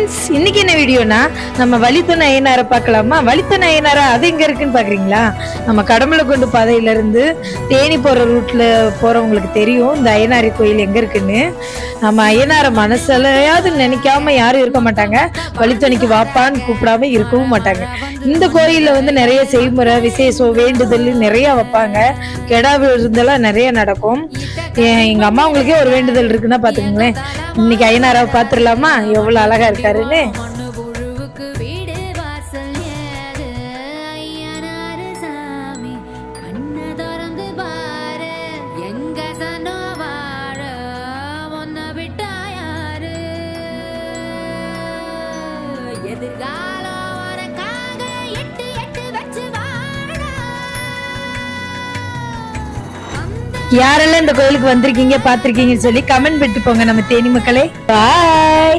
Friends, இன்னைக்கு என்ன வீடியோனா நம்ம வழித்துணை ஐயனாரை பார்க்கலாமா. வழித்துணை ஐயனாரா அது எங்க இருக்குன்னு பாக்குறீங்களா? நம்ம கடமலைக்கொண்டு பாதையில இருந்து தேனி போற ரூட்ல போறவங்களுக்கு தெரியும் இந்த ஐயனாரி கோயில் எங்க இருக்குன்னு. நம்ம ஐயனாரை மனசுலையாவது நினைக்காம யாரும் இருக்க மாட்டாங்க, வழித்துணைக்கு வாப்பான்னு கூப்பிடாம இருக்கவும் மாட்டாங்க. இந்த கோயில்ல வந்து நிறைய செய்முறை விசேஷம் வேண்டுதல் நிறைய வைப்பாங்க, கெடா விருந்தெல்லாம் நிறைய நடக்கும். எங்க அம்மா உங்களுக்கே ஒரு வேண்டுதல் இருக்குன்னா பாத்துக்கோங்களேன். இன்னைக்கு ஐயனாராவை பாத்துடலாமா, எவ்வளவு அழகா இருக்காருன்னு. யாரெல்லாம் இந்த கோயிலுக்கு வந்திருக்கீங்க பாத்திருக்கீங்கன்னு சொல்லி கமெண்ட் பண்ணிட்டு போங்க நம்ம தேனி மக்களே. பாய்.